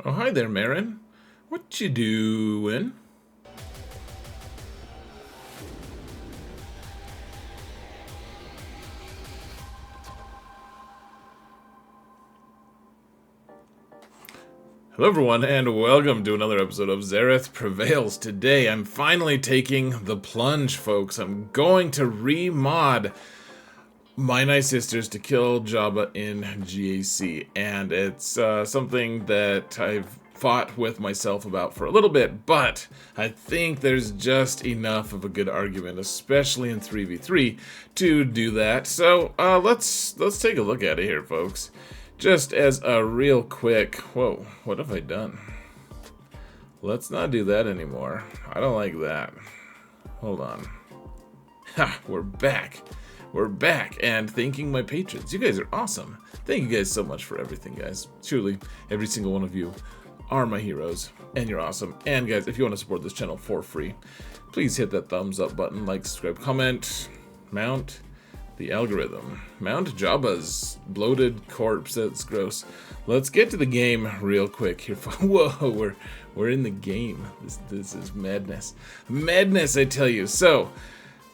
Oh, hi there, Merrin. What you doing? Hello, everyone, and welcome to another episode of Zareth Prevails. Today, I'm finally taking the plunge, folks. I'm going to remod My Nice Sisters to kill Jabba in GAC, and it's something that I've fought with myself about for a little bit, but I think there's just enough of a good argument, especially in 3v3, to do that. So let's take a look at it here, folks. Just as a real quick, whoa, what have I done? Let's not do that anymore. I don't like that. Hold on. Ha, we're back. We're back, and thanking my patrons. You guys are awesome. Thank you guys so much for everything, guys. Truly, every single one of you are my heroes, and you're awesome. And guys, if you want to support this channel for free, please hit that thumbs up button, like, subscribe, comment, mount the algorithm. Mount Jabba's bloated corpse. That's gross. Let's get to the game real quick here. Whoa, we're in the game. This is madness. Madness, I tell you. So,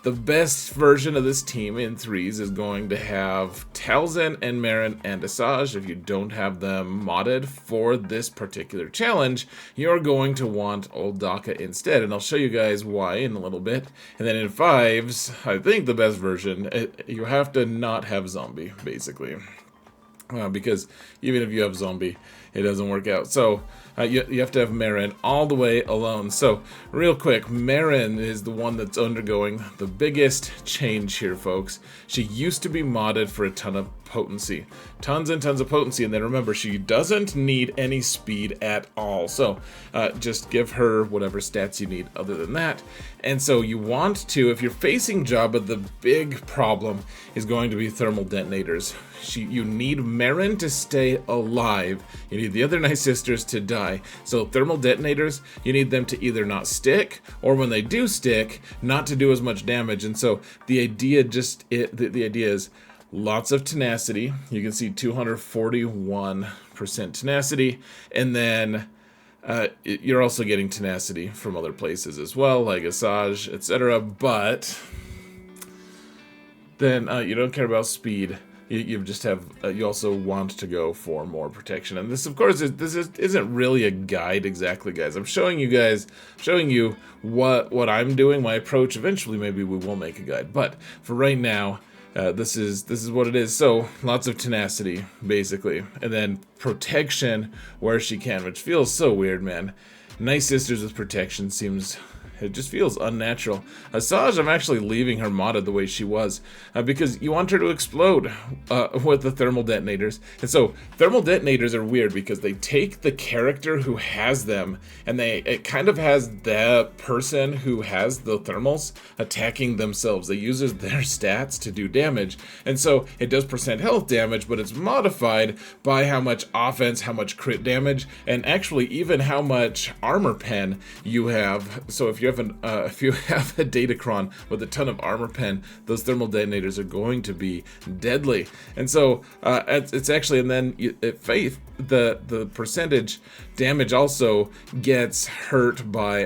the best version of this team in threes is going to have Talzin and Merrin and Asajj. If you don't have them modded for this particular challenge, you're going to want Old Daka instead, and I'll show you guys why in a little bit. And then in fives, I think the best version, you have to not have zombie, basically. Because even if you have zombie, it doesn't work out. So you have to have Merrin all the way alone. So real quick, Merrin is the one that's undergoing the biggest change here, folks. She used to be modded for a ton of potency. Tons and tons of potency. And then remember, she doesn't need any speed at all. So just give her whatever stats you need other than that. And so you want to, if you're facing Jabba, the big problem is going to be thermal detonators. You need Merrin to stay alive. You need the other Nice Sisters to die. So thermal detonators, you need them to either not stick, or when they do stick, not to do as much damage. And so the idea the idea is lots of tenacity. You can see 241% tenacity, and then you're also getting tenacity from other places as well, like Asajj, etc. But then you don't care about speed. You just have. You also want to go for more protection, and this, of course, isn't really a guide exactly, guys. I'm showing you what I'm doing, my approach. Eventually, maybe we will make a guide, but for right now, this is what it is. So lots of tenacity, basically, and then protection where she can, which feels so weird, man. Nice Sisters with protection seems. It just feels unnatural. Asajj, I'm actually leaving her modded the way she was because you want her to explode with the thermal detonators. And so thermal detonators are weird because they take the character who has them, and it kind of has the person who has the thermals attacking themselves. They use their stats to do damage. And so it does percent health damage, but it's modified by how much offense, how much crit damage, and actually even how much armor pen you have. So if you have a Datacron with a ton of armor pen, those thermal detonators are going to be deadly. And so it's actually, and then Faith, the percentage damage also gets hurt by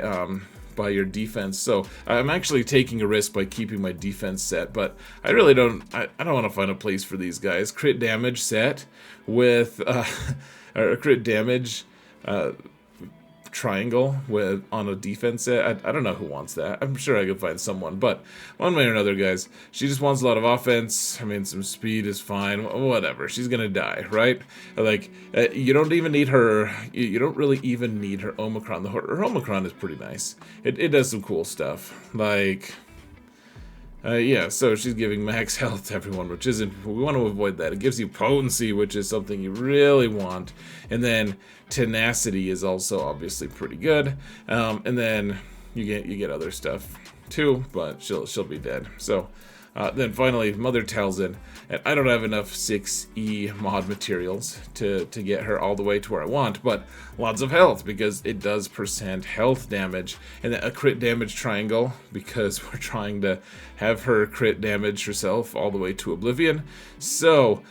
your defense. So I'm actually taking a risk by keeping my defense set, but I really don't want to find a place for these guys. Crit damage set with or crit damage triangle on a defense set. I don't know who wants that. I'm sure I could find someone, but one way or another, guys, she just wants a lot of offense. I mean, some speed is fine, whatever. She's gonna die, right? Like, you don't even need her. You don't really even need her Omicron. Her Omicron is pretty nice. It does some cool stuff, like. Yeah, so she's giving max health to everyone, which isn't, we want to avoid that. It gives you potency, which is something you really want. And then tenacity is also obviously pretty good. And then you get other stuff too, but she'll be dead. So then finally, Mother Talzin, and I don't have enough 6E mod materials to get her all the way to where I want, but lots of health because it does percent health damage, and then a crit damage triangle because we're trying to have her crit damage herself all the way to oblivion. So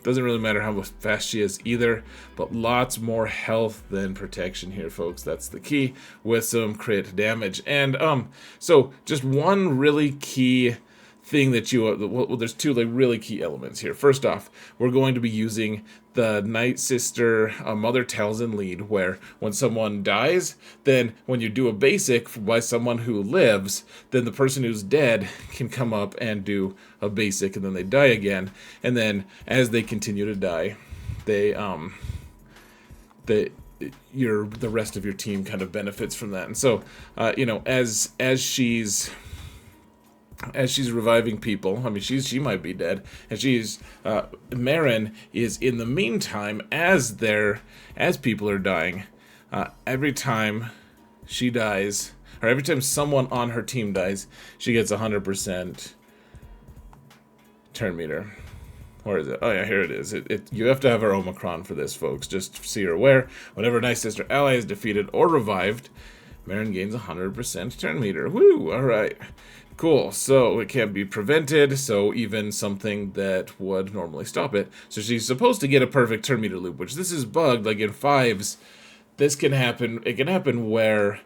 Doesn't really matter how fast she is either, but lots more health than protection here, folks. That's the key, with some crit damage. And so just one really key thing that you well, there's two like really key elements here. First off, we're going to be using the Night Sister Mother Talzin lead, where when someone dies, then when you do a basic by someone who lives, then the person who's dead can come up and do a basic, and then they die again, and then as they continue to die, they the rest of your team kind of benefits from that. And so you know, as she's reviving people, I mean, she might be dead, and Merrin is in the meantime, as people are dying, every time she dies, or every time someone on her team dies, she gets 100% turn meter. Or is it? Oh yeah, here it is. You have to have our Omicron for this, folks, just so you're aware. Whenever a Night Sister ally is defeated or revived, Merrin gains 100% turn meter. Woo! Alright. Cool, so it can't be prevented, so even something that would normally stop it. So she's supposed to get a perfect turn meter loop, which this is bugged, like in 5s. This can happen, it can happen where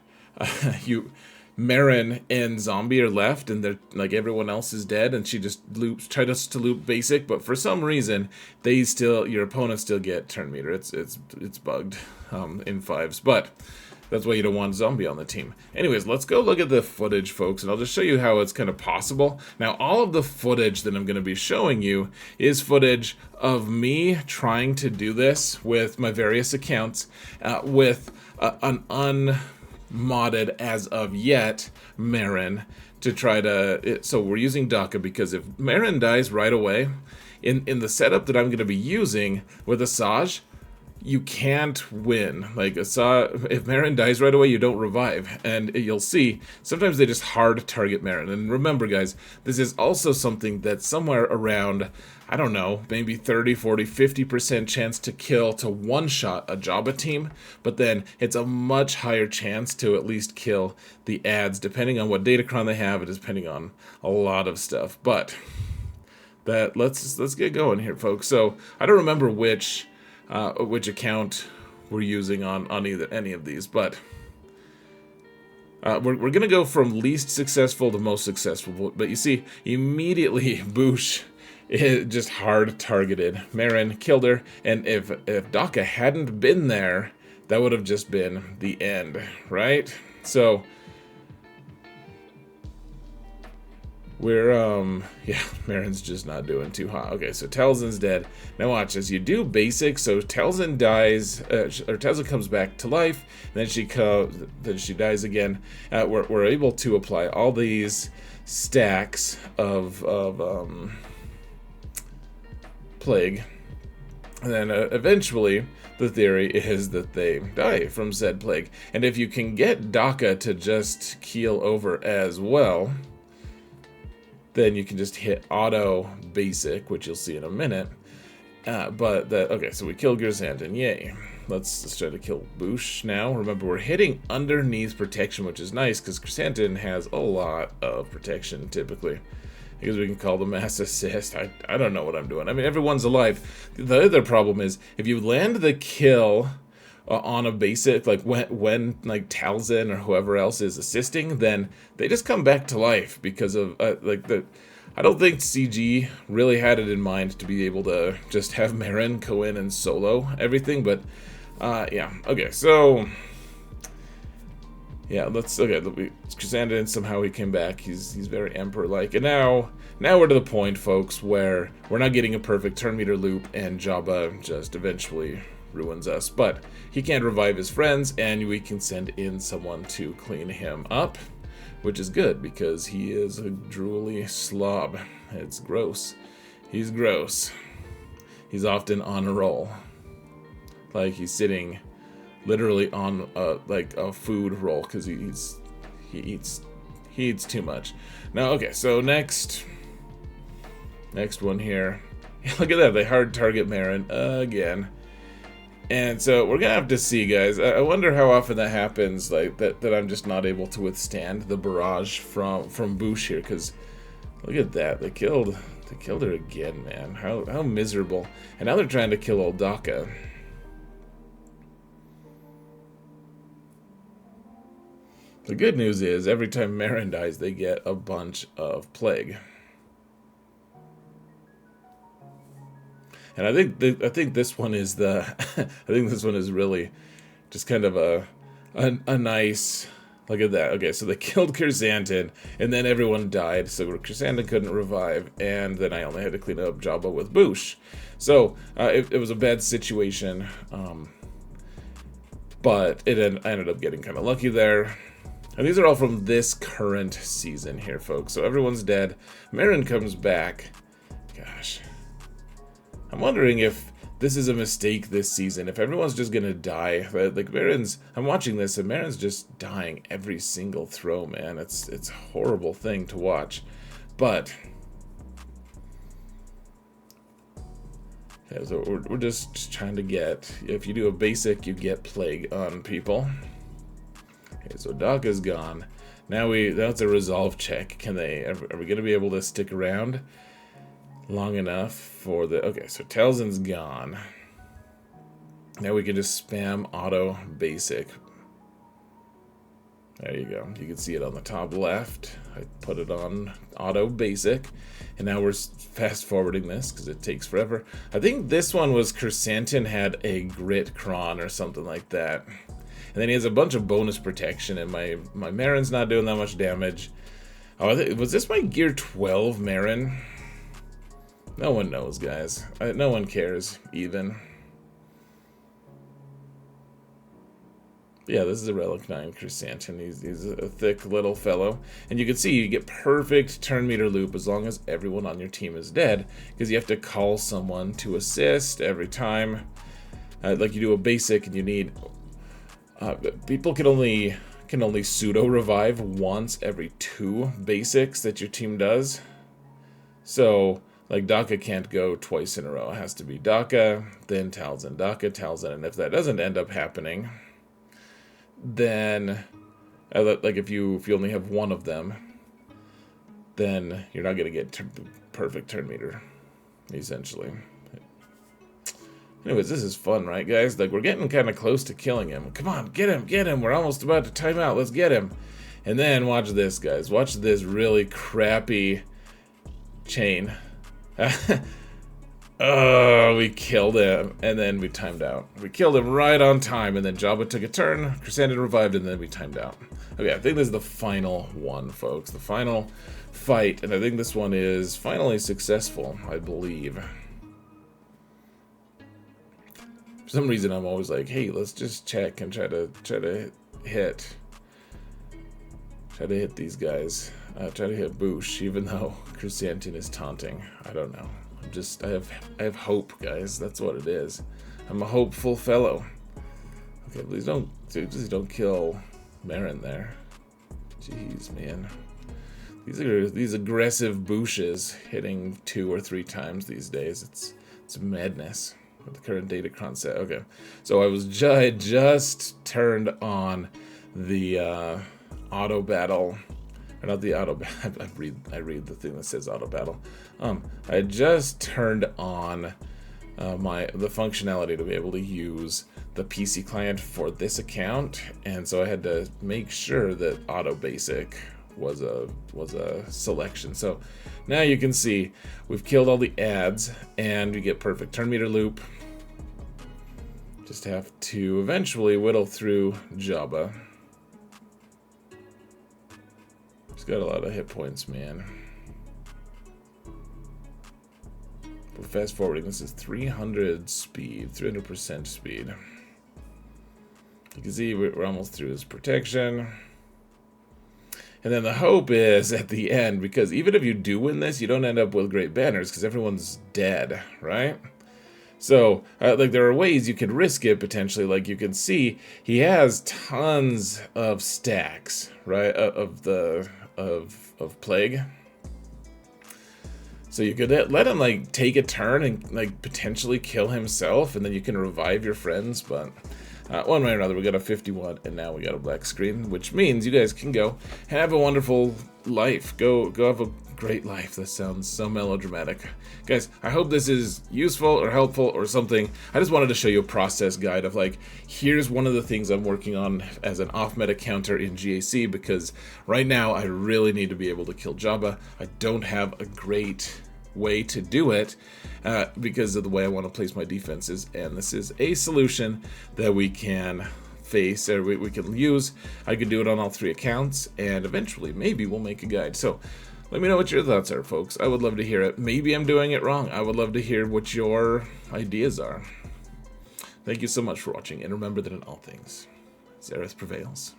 Merrin and Zombie are left, and they're like everyone else is dead, and she just tries to loop basic, but for some reason, your opponents still get turn meter. It's bugged in 5s, but that's why you don't want Zombie on the team. Anyways, let's go look at the footage, folks, and I'll just show you how it's kind of possible. Now, all of the footage that I'm going to be showing you is footage of me trying to do this with my various accounts with an unmodded, as of yet, Merrin to try to... So we're using DACA because if Merrin dies right away, in the setup that I'm going to be using with Asajj, you can't win. Like, if Merrin dies right away, you don't revive. And you'll see, sometimes they just hard target Merrin. And remember, guys, this is also something that's somewhere around, I don't know, maybe 30, 40, 50% chance to kill, to one-shot a Jabba team. But then it's a much higher chance to at least kill the ads, depending on what datacron they have, and depending on a lot of stuff. But let's get going here, folks. So I don't remember which account we're using on any of these, but we're gonna go from least successful to most successful. But you see, immediately Boosh just hard targeted Merrin, killed her, and if DACA hadn't been there, that would have just been the end, right? So we're, yeah, Merrin's just not doing too hot. Okay, so Talzin's dead. Now watch, as you do basic, so Talzin dies, or Talzin comes back to life, then she dies again. We're able to apply all these stacks of plague, and then eventually the theory is that they die from said plague. And if you can get DACA to just keel over as well, then you can just hit auto basic, which you'll see in a minute. Okay, so we killed Gerzantin, yay. Let's try to kill Boosh now. Remember, we're hitting underneath protection, which is nice, because Gerzantin has a lot of protection, typically. Because we can call the mass assist. I don't know what I'm doing. I mean, everyone's alive. The other problem is, if you land the kill on a basic, like when like Talzin or whoever else is assisting, then they just come back to life because of I don't think CG really had it in mind to be able to just have Merrin go in and solo everything, but yeah, okay, so yeah, Gerzantin, somehow he came back. He's very Emperor-like, and now we're to the point, folks, where we're not getting a perfect turn meter loop, and Jabba just eventually ruins us. But he can't revive his friends, and we can send in someone to clean him up, which is good because he is a drooly slob. It's gross. He's gross. He's often on a roll, like he's sitting literally on a food roll because he eats too much. Now, okay, so next one here. Look at that, they hard target Merrin again. And so we're gonna have to see, guys. I wonder how often that happens, like that I'm just not able to withstand the barrage from Boosh here, because look at that, they killed They killed her again, man. How miserable. And now they're trying to kill old Daka. The good news is, every time Merrin dies, they get a bunch of plague. And I think this one is the I think this one is really just kind of a nice. Look at that. Okay, so they killed Chrysanthemum, and then everyone died, so Chrysanthemum couldn't revive, and then I only had to clean up Jabba with Boosh. So it was a bad situation, but I ended up getting kind of lucky there. And these are all from this current season here, folks. So everyone's dead. Merrin comes back. Gosh. I'm wondering if this is a mistake this season. If everyone's just gonna die. Like Merrin's... I'm watching this, and Merrin's just dying every single throw, man. It's a horrible thing to watch. But... yeah, so we're just trying to get... If you do a basic, you get plague on people. Okay, so Doc is gone. Now that's a resolve check. Are we gonna be able to stick around long enough for the... Okay, so Talzin's gone. Now we can just spam auto basic. There you go. You can see it on the top left. I put it on auto basic. And now we're fast forwarding this because it takes forever. I think this one was Chrysanthemum had a grit cron or something like that. And then he has a bunch of bonus protection, and my Merrin's not doing that much damage. Oh, was this my Gear 12 Merrin? No one knows, guys. No one cares, even. Yeah, this is a Relic 9 Chrysanthemum. He's a thick little fellow. And you can see you get perfect turn meter loop as long as everyone on your team is dead, because you have to call someone to assist every time. Like you do a basic and you need... people can only pseudo revive once every 2 basics that your team does. So, like Daka can't go twice in a row. It has to be Daka, then Talzin, Daka, Talzin, and if that doesn't end up happening, then like if you only have one of them, then you're not gonna get perfect turn meter, essentially. Anyways, this is fun, right, guys? Like, we're getting kind of close to killing him. Come on, get him. We're almost about to time out. Let's get him. And then, watch this, guys. Watch this really crappy chain. Oh, we killed him. And then we timed out. We killed him right on time. And then Jabba took a turn. Chrysanthemum revived, and then we timed out. Okay, I think this is the final one, folks. The final fight. And I think this one is finally successful, I believe. For some reason, I'm always like, hey, let's just check and try to hit these guys. Try to hit Boosh, even though Chrysanthemum is taunting. I don't know. I have hope, guys. That's what it is. I'm a hopeful fellow. Okay, please don't kill Merrin there. Jeez, man. These aggressive Booshes hitting 2 or 3 times these days. It's madness. With the current datacron set. Okay, so I just turned on the auto battle, or not the auto. I read the thing that says auto battle. I just turned on the functionality to be able to use the PC client for this account, and so I had to make sure that auto basic was a selection. So now you can see we've killed all the ads and we get perfect turn meter loop. Just have to eventually whittle through Jabba. He's got a lot of hit points, man. We're fast forwarding. This is 300 speed, 300% speed. You can see we're almost through his protection. And then the hope is at the end, because even if you do win this, you don't end up with great banners because everyone's dead, right? So, like, there are ways you could risk it potentially. Like, you can see he has tons of stacks, right, of plague. So you could let him, like, take a turn and, like, potentially kill himself, and then you can revive your friends. But One way or another, we got a 51, and now we got a black screen, which means you guys can go have a wonderful life. Go have a great life. That sounds so melodramatic. Guys, I hope this is useful or helpful or something. I just wanted to show you a process guide of like, here's one of the things I'm working on as an off-meta counter in GAC, because right now I really need to be able to kill Jabba. I don't have a great way to do it because of the way I want to place my defenses, and this is a solution that we can face, or we can use. I could do it on all 3 accounts, and eventually maybe we'll make a guide. So let me know what your thoughts are, folks. I would love to hear it. Maybe I'm doing it wrong. I would love to hear what your ideas are. Thank you so much for watching, and remember that in all things, Xaereth prevails.